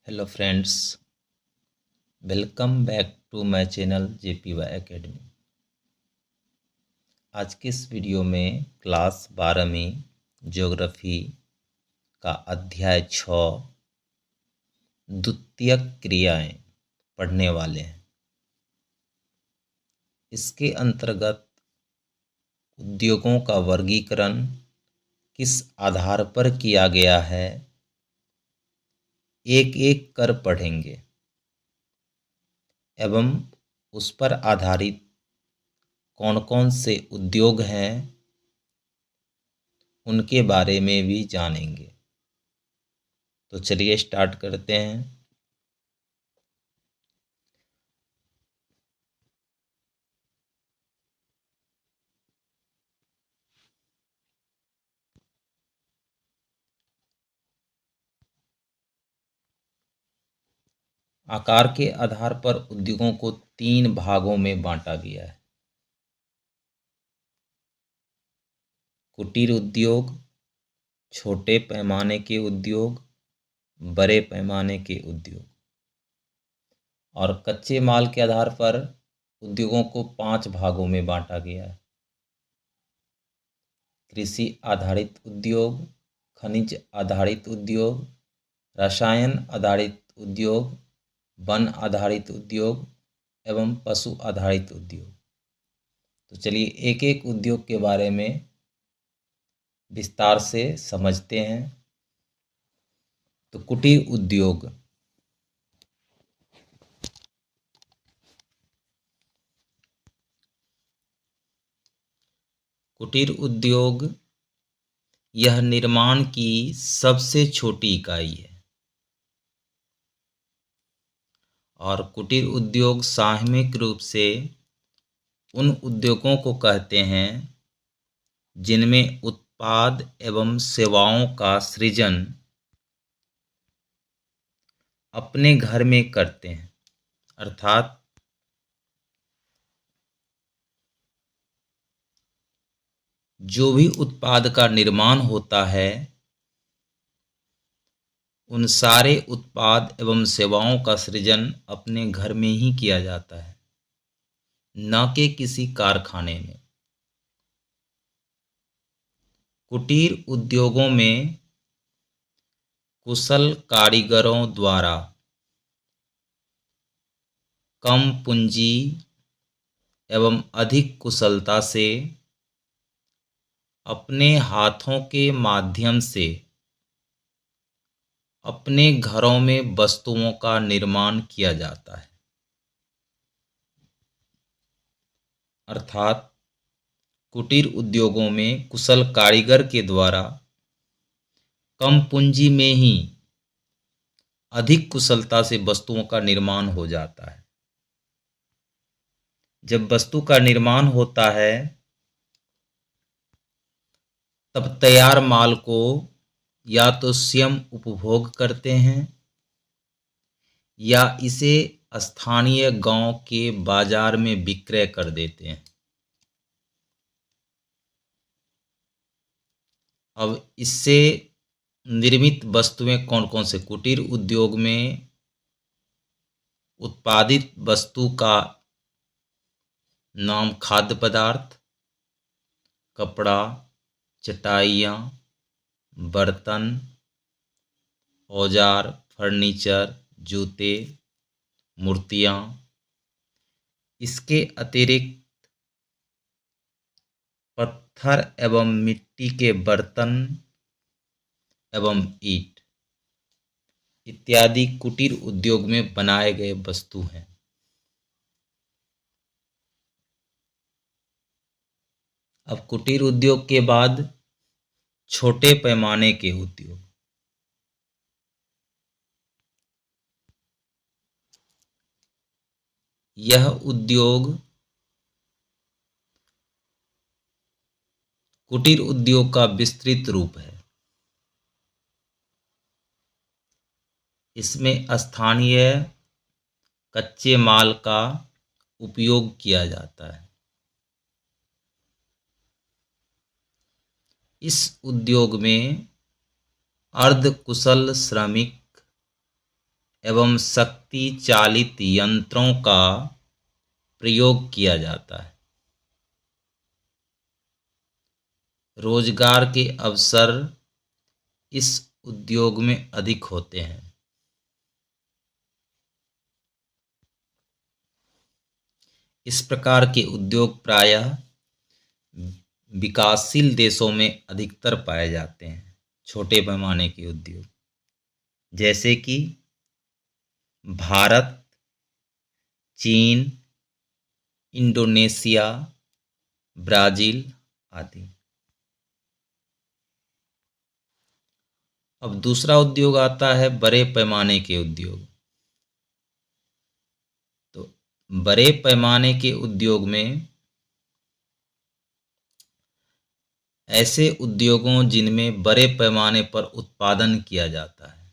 Hello friends, welcome back to my channel JPY academy. आज के इस वीडियो में क्लास 12वीं ज्योग्राफी का अध्याय 6 द्वितीयक क्रियाएं पढ़ने वाले हैं। इसके अंतर्गत उद्योगों का वर्गीकरण किस आधार पर किया गया है, एक एक कर पढ़ेंगे एवं उस पर आधारित कौन कौन से उद्योग हैं उनके बारे में भी जानेंगे। तो चलिए स्टार्ट करते हैं। आकार के आधार पर उद्योगों को 3 भागों में बांटा गया है। कुटीर उद्योग, छोटे पैमाने के उद्योग, बड़े पैमाने के उद्योग। और कच्चे माल के आधार पर उद्योगों को 5 भागों में बांटा गया है। कृषि आधारित उद्योग, खनिज आधारित उद्योग, रसायन आधारित उद्योग, वन आधारित उद्योग एवं पशु आधारित उद्योग। तो चलिए एक एक उद्योग के बारे में विस्तार से समझते हैं। तो कुटीर उद्योग, कुटीर उद्योग यह निर्माण की सबसे छोटी इकाई है और कुटीर उद्योग सामूहिक रूप से उन उद्योगों को कहते हैं जिनमें उत्पाद एवं सेवाओं का सृजन अपने घर में करते हैं, अर्थात जो भी उत्पाद का निर्माण होता है उन सारे उत्पाद एवं सेवाओं का सृजन अपने घर में ही किया जाता है, न कि किसी कारखाने में। कुटीर उद्योगों में कुशल कारीगरों द्वारा कम पूंजी एवं अधिक कुशलता से अपने हाथों के माध्यम से अपने घरों में वस्तुओं का निर्माण किया जाता है, अर्थात कुटीर उद्योगों में कुशल कारीगर के द्वारा कम पूंजी में ही अधिक कुशलता से वस्तुओं का निर्माण हो जाता है। जब वस्तु का निर्माण होता है तब तैयार माल को या तो स्वयं उपभोग करते हैं या इसे स्थानीय गांव के बाजार में विक्रय कर देते हैं। अब इससे निर्मित वस्तुएं कौन कौन से? कुटीर उद्योग में उत्पादित वस्तु का नाम खाद्य पदार्थ, कपड़ा, चटाइयाँ, बर्तन, औजार, फर्नीचर, जूते, मूर्तियाँ। इसके अतिरिक्त पत्थर एवं मिट्टी के बर्तन एवं ईंट इत्यादि कुटीर उद्योग में बनाए गए वस्तु हैं। अब कुटीर उद्योग के बाद छोटे पैमाने के उद्योग। यह उद्योग कुटीर उद्योग का विस्तृत रूप है। इसमें स्थानीय कच्चे माल का उपयोग किया जाता है। इस उद्योग में अर्ध कुशल श्रमिक एवं शक्ति चालित यंत्रों का प्रयोग किया जाता है। रोजगार के अवसर इस उद्योग में अधिक होते हैं। इस प्रकार के उद्योग प्रायः विकासशील देशों में अधिकतर पाए जाते हैं। छोटे पैमाने के उद्योग जैसे कि भारत, चीन, इंडोनेशिया, ब्राज़ील आदि। अब दूसरा उद्योग आता है बड़े पैमाने के उद्योग। तो बड़े पैमाने के उद्योग में ऐसे उद्योगों जिनमें बड़े पैमाने पर उत्पादन किया जाता है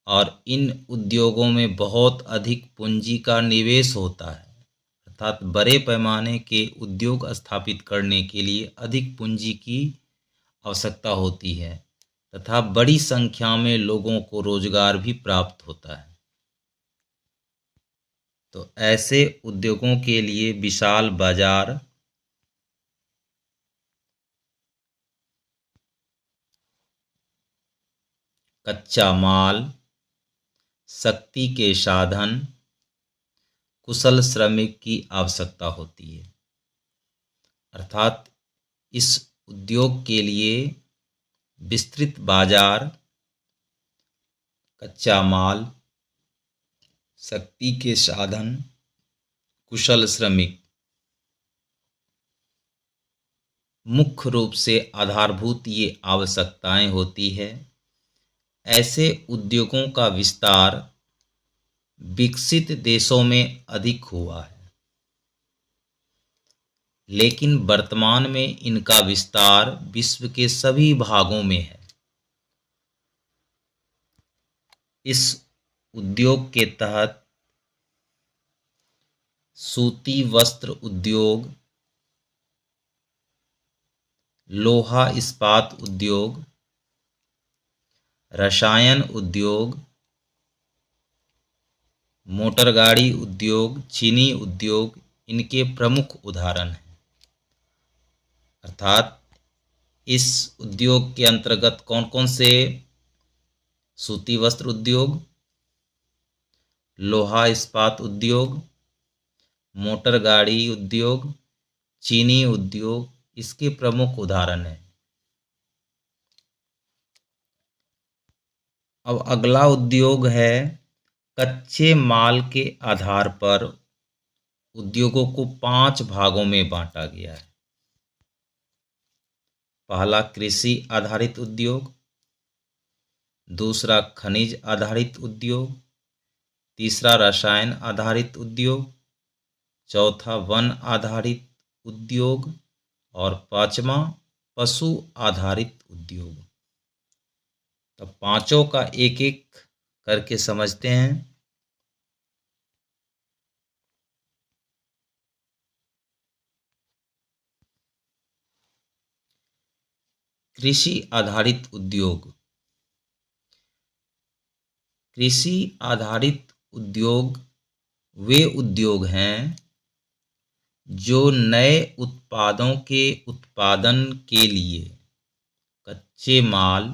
और इन उद्योगों में बहुत अधिक पूंजी का निवेश होता है, अर्थात बड़े पैमाने के उद्योग स्थापित करने के लिए अधिक पूंजी की आवश्यकता होती है तथा बड़ी संख्या में लोगों को रोजगार भी प्राप्त होता है। तो ऐसे उद्योगों के लिए विशाल बाजार, कच्चा माल, शक्ति के साधन, कुशल श्रमिक की आवश्यकता होती है। अर्थात इस उद्योग के लिए विस्तृत बाजार, कच्चा माल, शक्ति के साधन, कुशल श्रमिक मुख्य रूप से आधारभूत ये आवश्यकताएं होती है। ऐसे उद्योगों का विस्तार विकसित देशों में अधिक हुआ है, लेकिन वर्तमान में इनका विस्तार विश्व के सभी भागों में है। इस उद्योग के तहत सूती वस्त्र उद्योग, लोहा इस्पात उद्योग, रसायन उद्योग, मोटर गाड़ी उद्योग, चीनी उद्योग इनके प्रमुख उदाहरण हैं। अर्थात इस उद्योग के अंतर्गत कौन कौन से सूती वस्त्र उद्योग, लोहा इस्पात उद्योग, मोटर गाड़ी उद्योग, चीनी उद्योग इसके प्रमुख उदाहरण हैं। अब अगला उद्योग है कच्चे माल के आधार पर उद्योगों को 5 भागों में बांटा गया है। पहला कृषि आधारित उद्योग, दूसरा खनिज आधारित उद्योग, तीसरा रसायन आधारित उद्योग, चौथा वन आधारित उद्योग और पांचवा पशु आधारित उद्योग। तो पांचों का एक एक करके समझते हैं। कृषि आधारित उद्योग। कृषि आधारित उद्योग वे उद्योग हैं जो नए उत्पादों के उत्पादन के लिए कच्चे माल,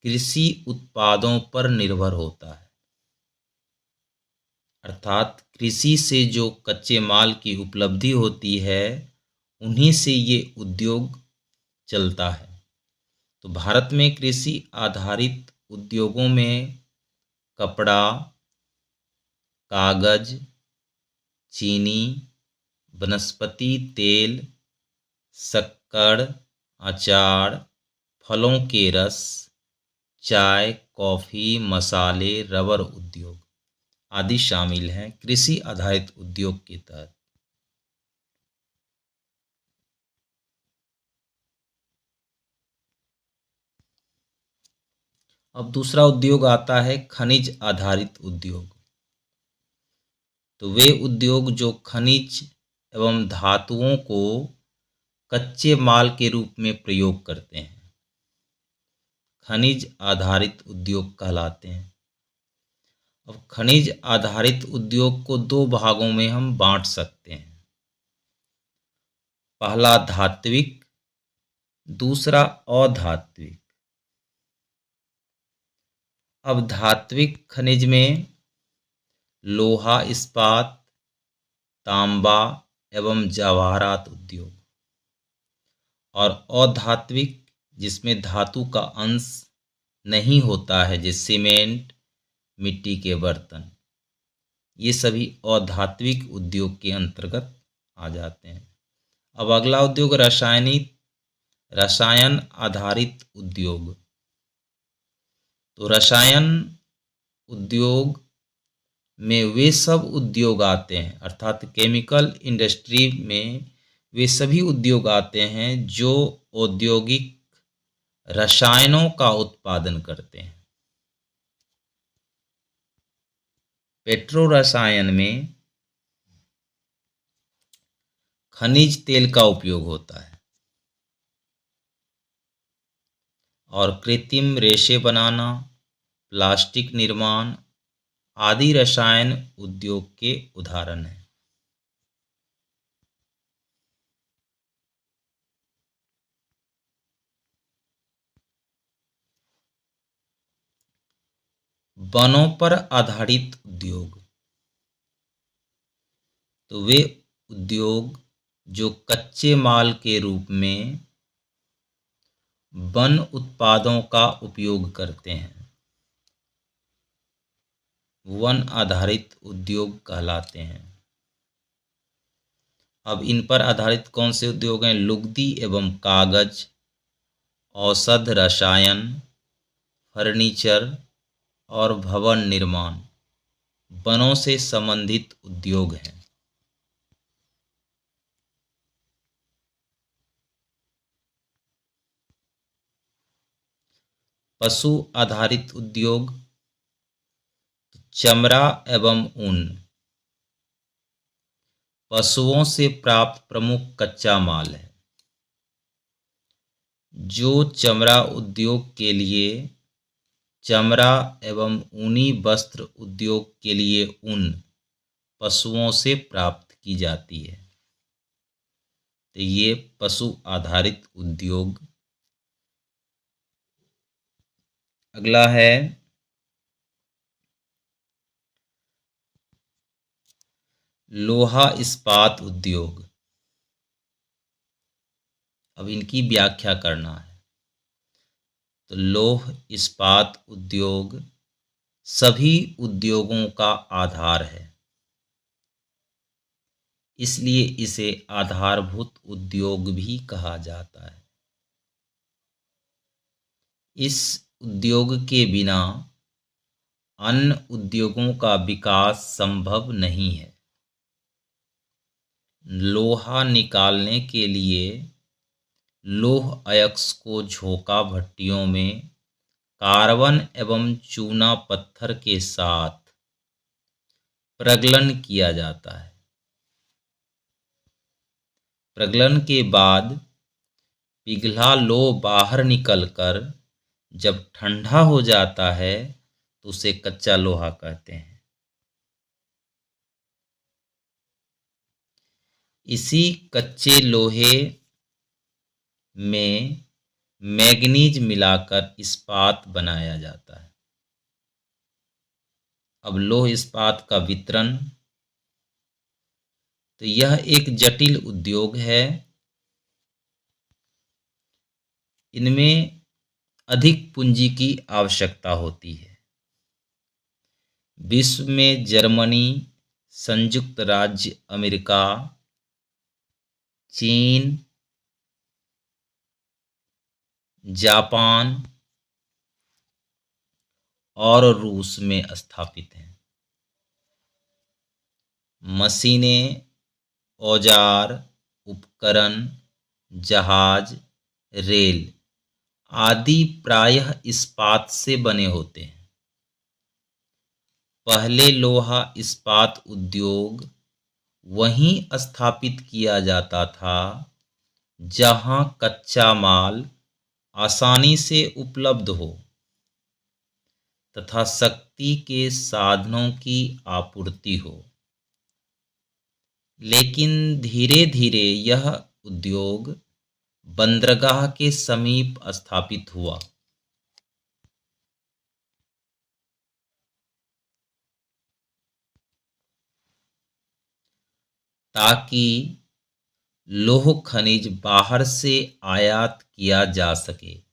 कृषि उत्पादों पर निर्भर होता है। अर्थात कृषि से जो कच्चे माल की उपलब्धि होती है उन्हीं से ये उद्योग चलता है। तो भारत में कृषि आधारित उद्योगों में कपड़ा, कागज, चीनी, वनस्पति तेल, शक्कर, अचार, फलों के रस, चाय, कॉफ़ी, मसाले, रबर उद्योग आदि शामिल हैं कृषि आधारित उद्योग के तहत। अब दूसरा उद्योग आता है खनिज आधारित उद्योग। तो वे उद्योग जो खनिज एवं धातुओं को कच्चे माल के रूप में प्रयोग करते हैं, खनिज आधारित उद्योग कहलाते हैं। अब खनिज आधारित उद्योग को दो भागों में हम बांट सकते हैं। पहला धात्विक, दूसरा अधात्विक। अब धात्विक खनिज में लोहा, इस्पात, तांबा एवं जवाहरात उद्योग, और अधात्विक जिसमें धातु का अंश नहीं होता है, जैसे सीमेंट, मिट्टी के बर्तन, ये सभी अधात्विक उद्योग के अंतर्गत आ जाते हैं। अब अगला उद्योग रसायन आधारित उद्योग। तो रसायन उद्योग में वे सब उद्योग आते हैं, अर्थात केमिकल इंडस्ट्री में वे सभी उद्योग आते हैं जो औद्योगिक रसायनों का उत्पादन करते हैं। पेट्रो रसायन में खनिज तेल का उपयोग होता है और कृत्रिम रेशे बनाना, प्लास्टिक निर्माण आदि रसायन उद्योग के उदाहरण हैं। वनों पर आधारित उद्योग। तो वे उद्योग जो कच्चे माल के रूप में वन उत्पादों का उपयोग करते हैं, वन आधारित उद्योग कहलाते हैं। अब इन पर आधारित कौन से उद्योग हैं? लुगदी एवं कागज, औषध रसायन, फर्नीचर और भवन निर्माण वनों से संबंधित उद्योग हैं। पशु आधारित उद्योग, चमड़ा एवं ऊन पशुओं से प्राप्त प्रमुख कच्चा माल है, जो चमड़ा उद्योग के लिए चमड़ा एवं ऊनी वस्त्र उद्योग के लिए ऊन पशुओं से प्राप्त की जाती है। तो ये पशु आधारित उद्योग। अगला है लोहा इस्पात उद्योग। अब इनकी व्याख्या करना है। तो लौह इस्पात उद्योग सभी उद्योगों का आधार है, इसलिए इसे आधारभूत उद्योग भी कहा जाता है। इस उद्योग के बिना अन्य उद्योगों का विकास संभव नहीं है। लोहा निकालने के लिए लौह अयस्क को झोंका भट्टियों में कार्बन एवं चूना पत्थर के साथ प्रगलन किया जाता है। प्रगलन के बाद पिघला लौह बाहर निकलकर जब ठंडा हो जाता है तो उसे कच्चा लोहा कहते हैं। इसी कच्चे लोहे में मैग्नीज मिलाकर इस्पात बनाया जाता है। अब लौह इस्पात का वितरण। तो यह एक जटिल उद्योग है। इनमें अधिक पूंजी की आवश्यकता होती है। विश्व में जर्मनी, संयुक्त राज्य अमेरिका, चीन, जापान और रूस में स्थापित हैं। मशीनें, औजार, उपकरण, जहाज, रेल आदि प्रायः इस्पात से बने होते हैं। पहले लोहा इस्पात उद्योग वहीं स्थापित किया जाता था जहां कच्चा माल आसानी से उपलब्ध हो तथा शक्ति के साधनों की आपूर्ति हो। लेकिन धीरे धीरे यह उद्योग बंदरगाह के समीप स्थापित हुआ। ताकि लौह खनिज बाहर से आयात किया जा सके।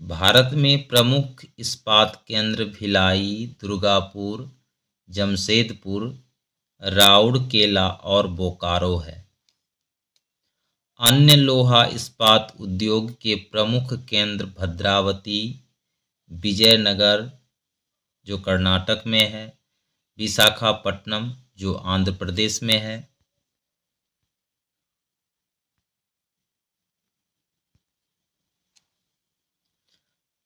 भारत में प्रमुख इस्पात केंद्र भिलाई, दुर्गापुर, जमशेदपुर, राउरकेला और बोकारो है। अन्य लोहा इस्पात उद्योग के प्रमुख केंद्र भद्रावती, विजयनगर जो कर्नाटक में है, विशाखापट्टनम जो आंध्र प्रदेश में है,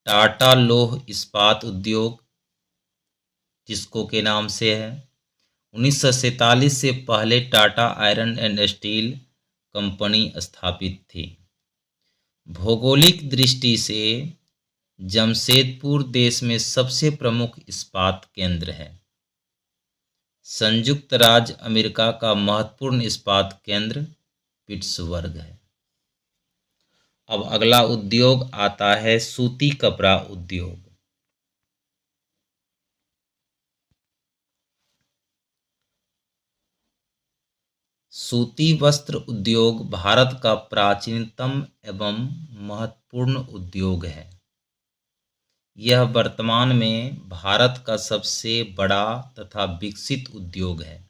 टाटा लौह इस्पात उद्योग टिस्को के नाम से है। 1947 से पहले Tata iron and steel company स्थापित थी। भौगोलिक दृष्टि से जमशेदपुर देश में सबसे प्रमुख इस्पात केंद्र है। संयुक्त राज्य अमेरिका का महत्वपूर्ण इस्पात केंद्र पिट्सबर्ग है। अब अगला उद्योग आता है सूती कपड़ा उद्योग। सूती वस्त्र उद्योग भारत का प्राचीनतम एवं महत्वपूर्ण उद्योग है। यह वर्तमान में भारत का सबसे बड़ा तथा विकसित उद्योग है।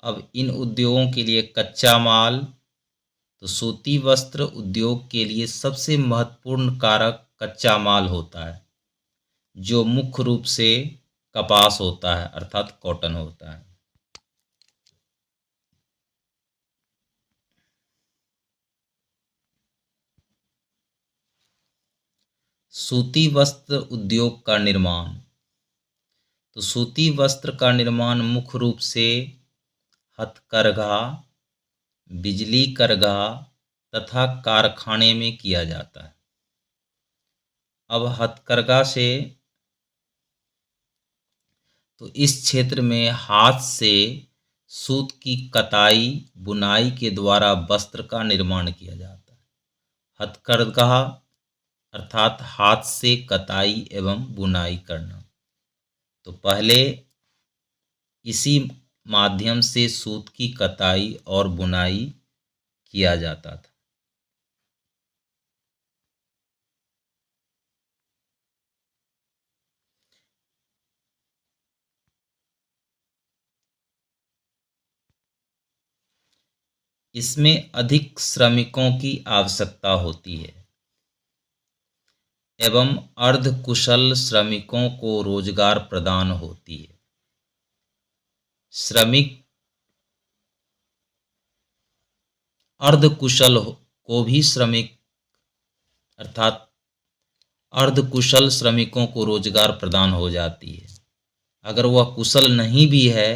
अब इन उद्योगों के लिए कच्चा माल, तो सूती वस्त्र उद्योग के लिए सबसे महत्वपूर्ण कारक कच्चा माल होता है, जो मुख्य रूप से कपास होता है अर्थात कॉटन होता है। सूती वस्त्र उद्योग का निर्माण, तो सूती वस्त्र का निर्माण मुख्य रूप से हथकरघा, बिजली करघा तथा कारखाने में किया जाता है। अब हथकरघा से, तो इस क्षेत्र में हाथ से सूत की कताई बुनाई के द्वारा वस्त्र का निर्माण किया जाता है। हथकरघा अर्थात हाथ से कताई एवं बुनाई करना। तो पहले इसी माध्यम से सूत की कताई और बुनाई किया जाता था। इसमें अधिक श्रमिकों की आवश्यकता होती है एवं अर्धकुशल श्रमिकों को रोजगार प्रदान होती है। श्रमिक अर्धकुशल को भी श्रमिक अर्थात अर्धकुशल श्रमिकों को रोजगार प्रदान हो जाती है। अगर वह कुशल नहीं भी है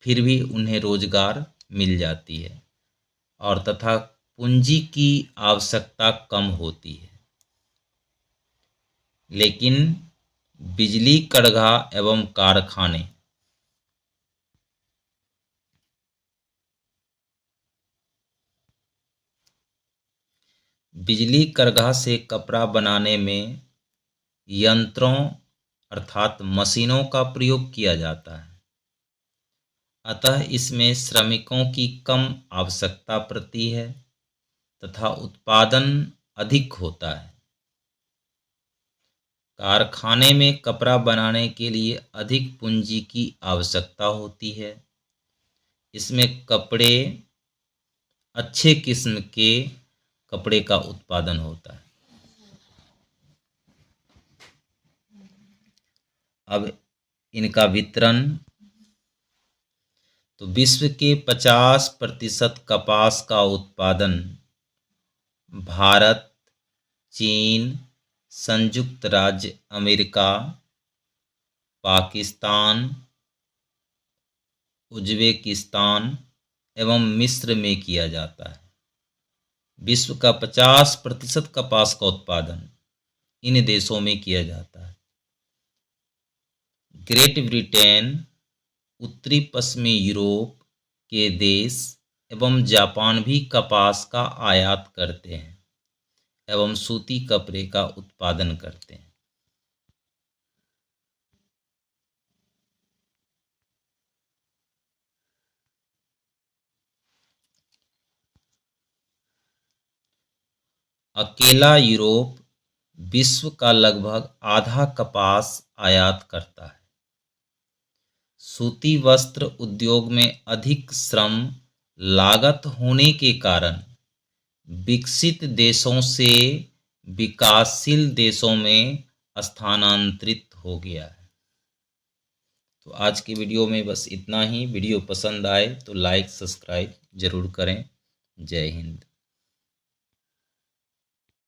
फिर भी उन्हें रोजगार मिल जाती है और तथा पूंजी की आवश्यकता कम होती है। लेकिन बिजली करघा एवं कारखाने, बिजली करघा से कपड़ा बनाने में यंत्रों अर्थात मशीनों का प्रयोग किया जाता है, अतः इसमें श्रमिकों की कम आवश्यकता पड़ती है तथा उत्पादन अधिक होता है। कारखाने में कपड़ा बनाने के लिए अधिक पूंजी की आवश्यकता होती है। इसमें कपड़े अच्छे किस्म के कपड़े का उत्पादन होता है। अब इनका वितरण, तो विश्व के 50% कपास का उत्पादन भारत, चीन, संयुक्त राज्य अमेरिका, पाकिस्तान, उज्बेकिस्तान एवं मिस्र में किया जाता है। विश्व का 50% कपास का उत्पादन इन देशों में किया जाता है। ग्रेट ब्रिटेन, उत्तरी पश्चिमी यूरोप के देश एवं जापान भी कपास का आयात करते हैं एवं सूती कपड़े का उत्पादन करते हैं। अकेला यूरोप विश्व का लगभग आधा कपास आयात करता है। सूती वस्त्र उद्योग में अधिक श्रम लागत होने के कारण विकसित देशों से विकासशील देशों में स्थानांतरित हो गया है। तो आज की वीडियो में बस इतना ही। वीडियो पसंद आए तो लाइक सब्सक्राइब जरूर करें। जय हिंद।